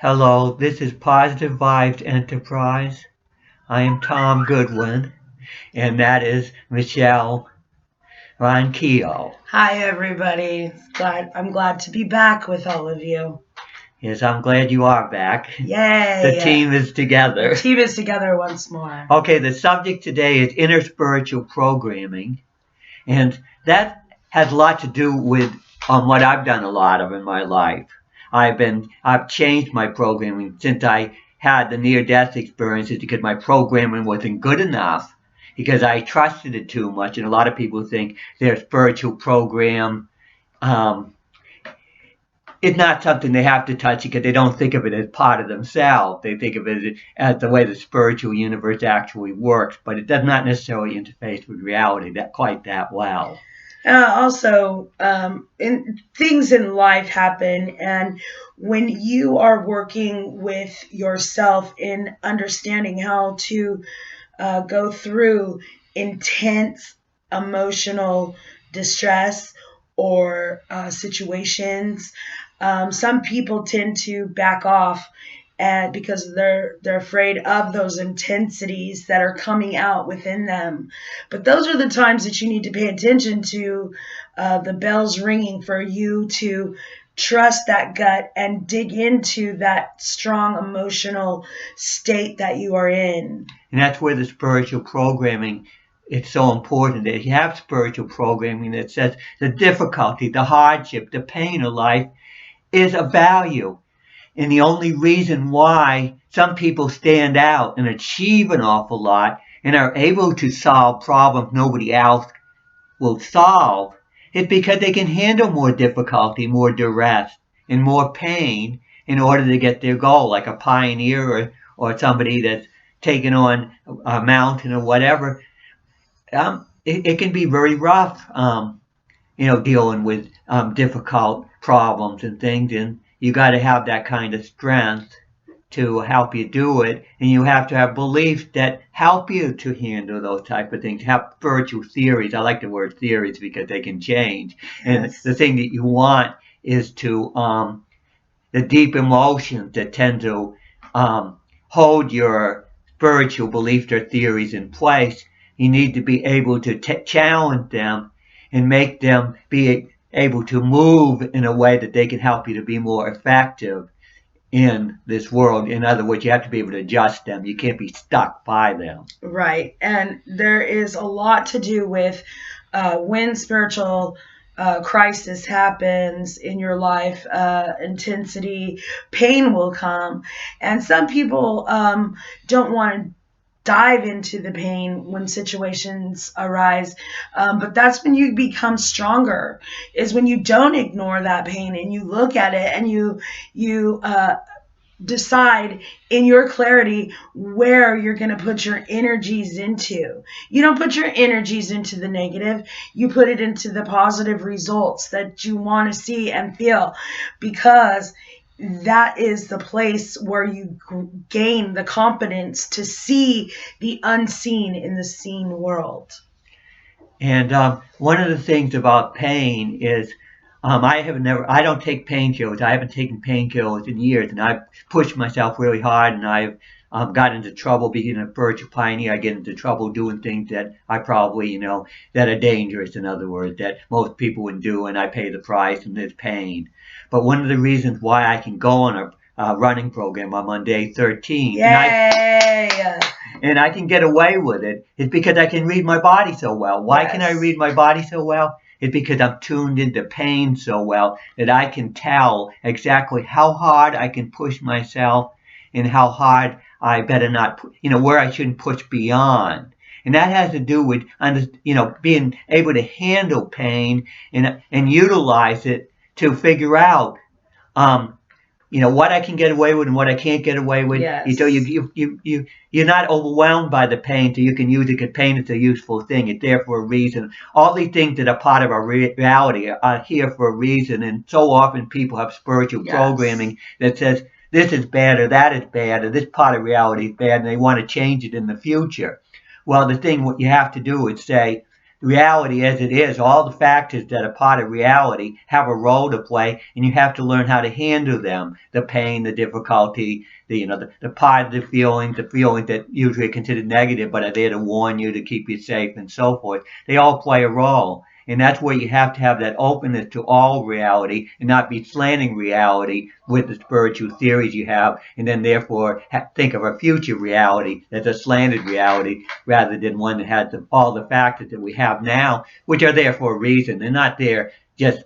Hello, this is Positive Vibes Enterprise. I am Tom Goodwin, and that is Michelle Ronquillo. Hi, everybody. I'm glad to be back with all of you. Yes, I'm glad you are back. Yay! The team is together. The team is together once more. Okay, the subject today is inner spiritual programming, and that has a lot to do with what I've done a lot of in my life. I've changed my programming since I had the near death experiences because my programming wasn't good enough because I trusted it too much, and a lot of people think their spiritual program um, is not something they have to touch because they don't think of it as part of themselves. They think of it as the way the spiritual universe actually works, but it does not necessarily interface with reality quite that well. Also, things in life happen, and when you are working with yourself in understanding how to go through intense emotional distress or situations, some people tend to back off and because they're afraid of those intensities that are coming out within them. But those are the times that you need to pay attention to the bells ringing for you to trust that gut and dig into that strong emotional state that you are in. And that's where the spiritual programming it's so important that you have spiritual programming that says the difficulty, the hardship, the pain of life is a value. And the only reason why some people stand out and achieve an awful lot and are able to solve problems nobody else will solve is because they can handle more difficulty, more duress, and more pain in order to get their goal, like a pioneer or somebody that's taken on a mountain or whatever. It can be very rough, dealing with difficult problems and things, and you got to have that kind of strength to help you do it, and you have to have beliefs that help you to handle those type of things. Have spiritual theories. I like the word theories because they can change. And Yes. the thing that you want is to the deep emotions that tend to hold your spiritual beliefs or theories in place. You need to be able to challenge them and make them be able to move in a way that they can help you to be more effective in this world. In other words, you have to be able to adjust them. You can't be stuck by them. Right. And there is a lot to do with when spiritual crisis happens in your life, intensity, pain will come. And some people don't want to dive into the pain when situations arise. But that's when you become stronger, is when you don't ignore that pain and you look at it and you decide in your clarity where you're going to put your energies into. You don't put your energies into the negative, you put it into the positive results that you want to see and feel, because that is the place where you gain the confidence to see the unseen in the seen world. And one of the things about pain is I don't take painkillers. I haven't taken painkillers in years, and I've pushed myself really hard, and I've got into trouble being a spiritual pioneer. I get into trouble doing things that I probably, that are dangerous, in other words, that most people wouldn't do, and I pay the price, and there's pain. But one of the reasons why I can go on a running program, I'm on day 13. Yay! And I can get away with it is because I can read my body so well. Why can I Yes. read my body so well? It's because I'm tuned into pain so well that I can tell exactly how hard I can push myself and how hard I better not, where I shouldn't push beyond. And that has to do with, being able to handle pain and utilize it to figure out, um, what I can get away with and what I can't get away with. Yes. So you're not overwhelmed by the pain, so you can use it because pain is a useful thing. It's there for a reason. All these things that are part of our reality are here for a reason, and so often people have spiritual Yes. programming that says this is bad or that is bad or this part of reality is bad, and they want to change it in the future. Well, the thing what you have to do is say reality as it is, all the factors that are part of reality have a role to play, and you have to learn how to handle them. The pain, the difficulty, the positive feelings, the feelings that usually are considered negative but are there to warn you, to keep you safe, and so forth. They all play a role. And that's where you have to have that openness to all reality and not be slanting reality with the spiritual theories you have, and then therefore think of a future reality that's a slanted reality rather than one that has all the factors that we have now, which are there for a reason. They're not there just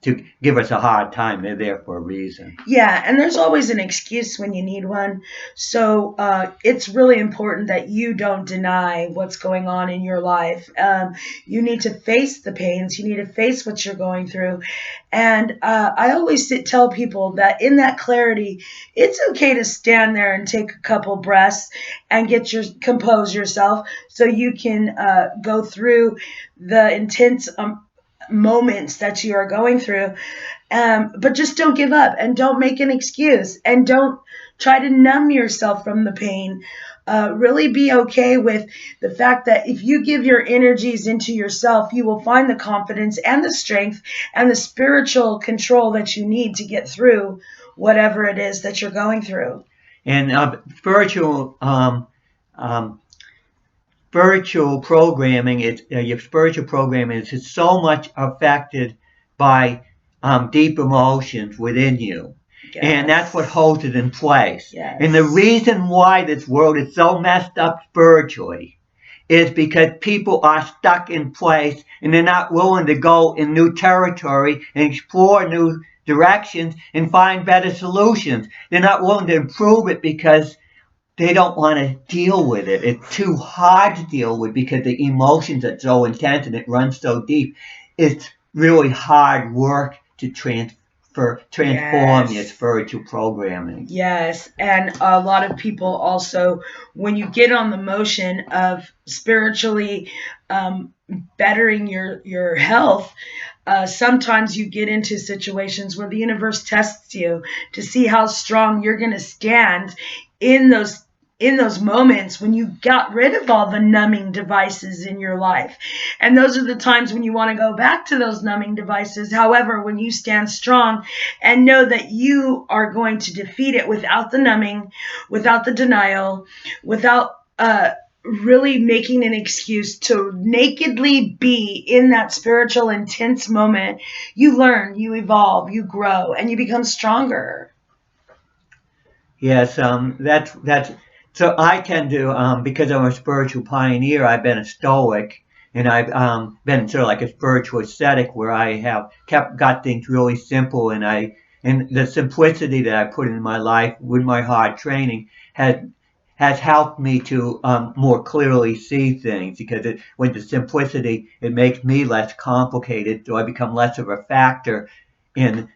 to give us a hard time. They're there for a reason. Yeah, and there's always an excuse when you need one. So it's really important that you don't deny what's going on in your life. You need to face the pains. You need to face what you're going through. And I always tell people that in that clarity, it's okay to stand there and take a couple breaths and compose yourself so you can go through the intense moments that you are going through. But just don't give up and don't make an excuse and don't try to numb yourself from the pain. Really be okay with the fact that if you give your energies into yourself, you will find the confidence and the strength and the spiritual control that you need to get through whatever it is that you're going through. And spiritual programming your spiritual programming is so much affected by deep emotions within you. Yes. And that's what holds it in place. Yes. And the reason why this world is so messed up spiritually is because people are stuck in place and they're not willing to go in new territory and explore new directions and find better solutions. They're not willing to improve it because they don't want to deal with it. It's too hard to deal with because the emotions are so intense and it runs so deep. It's really hard work to transform your spiritual programming. Yes, and a lot of people also, when you get on the motion of spiritually bettering your health, sometimes you get into situations where the universe tests you to see how strong you're going to stand in those moments when you got rid of all the numbing devices in your life. And those are the times when you want to go back to those numbing devices. However, when you stand strong and know that you are going to defeat it without the numbing, without the denial, without really making an excuse to nakedly be in that spiritual intense moment, you learn, you evolve, you grow, and you become stronger. Yes, that's so I tend to because I'm a spiritual pioneer. I've been a Stoic, and I've been sort of like a spiritual ascetic, where I have got things really simple, and the simplicity that I put in my life with my hard training has helped me to more clearly see things, because with the simplicity, it makes me less complicated, so I become less of a factor in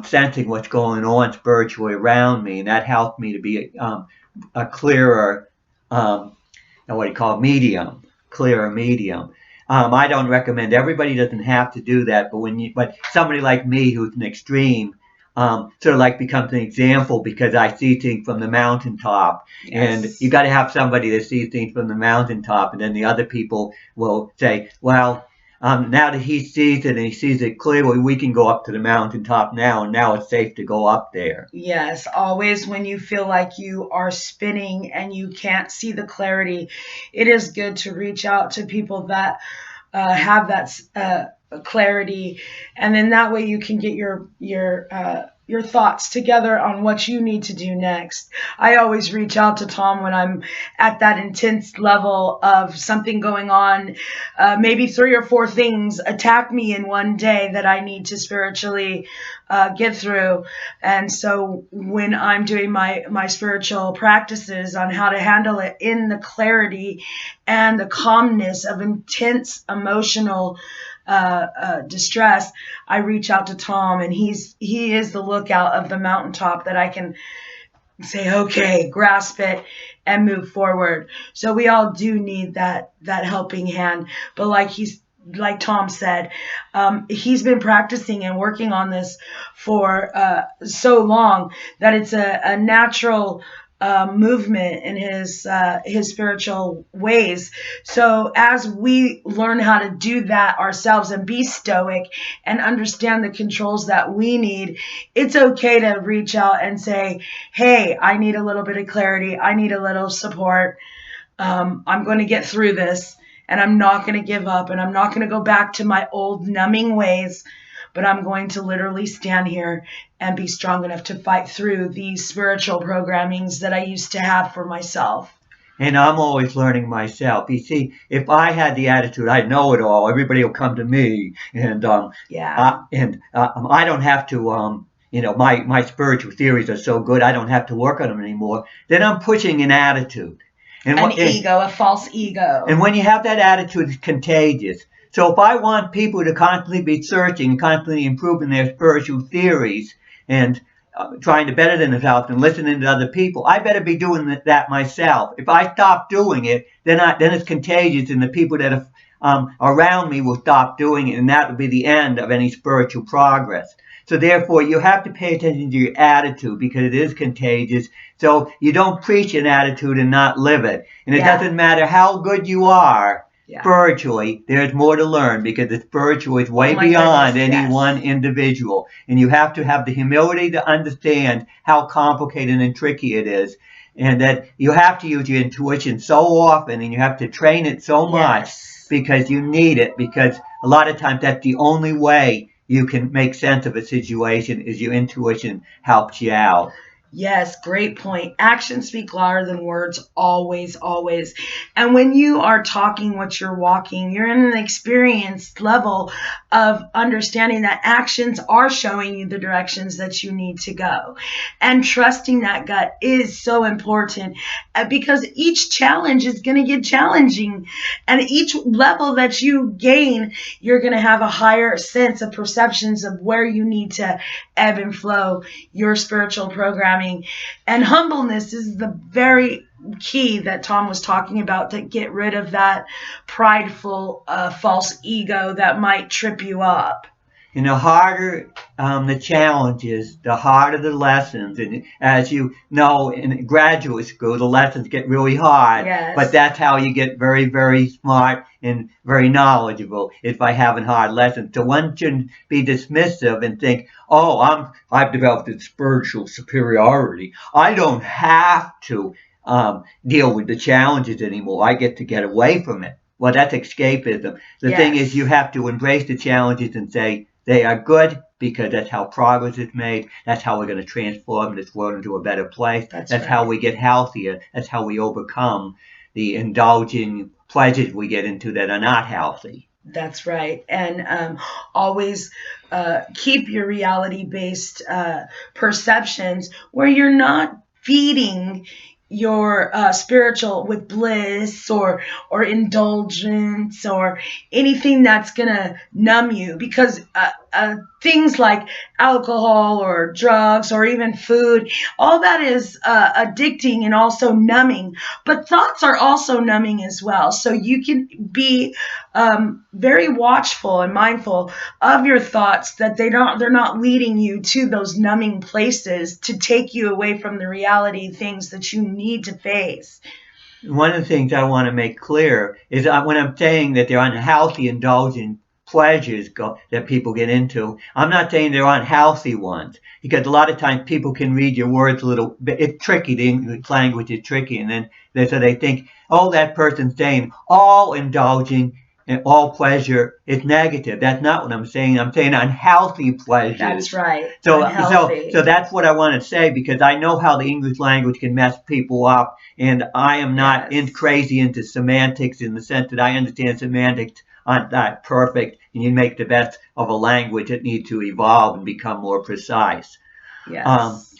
sensing what's going on spiritually around me, and that helped me to be a clearer, clearer medium. I don't recommend, everybody doesn't have to do that, but somebody like me who's an extreme, sort of like becomes an example, because I see things from the mountaintop. Yes. And you got to have somebody that sees things from the mountaintop, and then the other people will say, well, now that he sees it and he sees it clearly, we can go up to the mountaintop now, and now it's safe to go up there. Yes, always when you feel like you are spinning and you can't see the clarity, it is good to reach out to people that have that clarity, and then that way you can get your thoughts together on what you need to do next. I always reach out to Tom when I'm at that intense level of something going on. Maybe 3 or 4 things attack me in one day that I need to spiritually get through. And so when I'm doing my spiritual practices on how to handle it in the clarity and the calmness of intense emotional distress, I reach out to Tom, and he is the lookout of the mountaintop that I can say, okay, grasp it and move forward. So we all do need that helping hand. But like Tom said, he's been practicing and working on this for so long that it's a natural movement in his spiritual ways. So as we learn how to do that ourselves and be stoic and understand the controls that we need, it's okay to reach out and say, hey, I need a little bit of clarity. I need a little support. I'm going to get through this, and I'm not going to give up, and I'm not going to go back to my old numbing ways, but I'm going to literally stand here and be strong enough to fight through these spiritual programmings that I used to have for myself. And I'm always learning myself. You see, if I had the attitude, I know it all, everybody will come to me, and I don't have to, my spiritual theories are so good, I don't have to work on them anymore. Then I'm pushing an attitude. A false ego. And when you have that attitude, it's contagious. So if I want people to constantly be searching, constantly improving their spiritual theories, and trying to better themselves and listening to other people, I better be doing that myself. If I stop doing it, then it's contagious, and the people that are around me will stop doing it, and that will be the end of any spiritual progress. So therefore, you have to pay attention to your attitude, because it is contagious. So you don't preach an attitude and not live it. And it doesn't matter how good you are spiritually, there's more to learn, because the spiritual is way beyond any one individual. And you have to have the humility to understand how complicated and tricky it is. And that you have to use your intuition so often, and you have to train it so much, because you need it. Because a lot of times that's the only way you can make sense of a situation, is your intuition helps you out. Yes, great point. Actions speak louder than words, always, always. And when you are talking what you're walking, you're in an experienced level of understanding that actions are showing you the directions that you need to go. And trusting that gut is so important, because each challenge is going to get challenging. And each level that you gain, you're going to have a higher sense of perceptions of where you need to ebb and flow your spiritual programming. And humbleness is the very key that Tom was talking about, to get rid of that prideful, false ego that might trip you up. And the harder the challenges, the harder the lessons. And as you know, in graduate school, the lessons get really hard. Yes. But that's how you get very, very smart and very knowledgeable, is by having hard lessons. So one shouldn't be dismissive and think, oh, I've developed a spiritual superiority. I don't have to deal with the challenges anymore. I get to get away from it. Well, that's escapism. The thing is, you have to embrace the challenges and say, they are good, because that's how progress is made. That's how we're going to transform this world into a better place. That's how we get healthier. That's how we overcome the indulging pleasures we get into that are not healthy. That's right. And always keep your reality-based perceptions where you're not feeding your spiritual with bliss or indulgence or anything that's gonna numb you, because things like alcohol or drugs or even food, all that is addicting and also numbing, but thoughts are also numbing as well. So you can be very watchful and mindful of your thoughts, that they're not leading you to those numbing places to take you away from the reality things that you need to face. One of the things I want to make clear is when I'm saying that they're unhealthy, indulgent pleasures that people get into, I'm not saying they're unhealthy ones, because a lot of times people can read your words a little bit. It's tricky. The English language is tricky, and then they think, oh, that person's saying all indulging and all pleasure is negative. That's not what I'm saying. I'm saying unhealthy pleasures. That's right. So that's what I want to say, because I know how the English language can mess people up, and I am not crazy into semantics, in the sense that I understand semantics aren't that perfect, and you make the best of a language that needs to evolve and become more precise. Yes.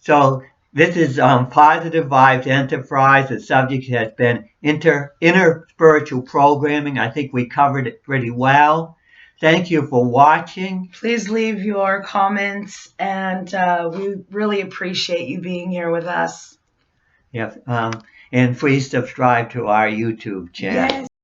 So this is Positive Vibes Enterprise. The subject has been inner spiritual programming. I think we covered it pretty well. Thank you for watching. Please leave your comments, and we really appreciate you being here with us. Yes, and please subscribe to our YouTube channel. Yes.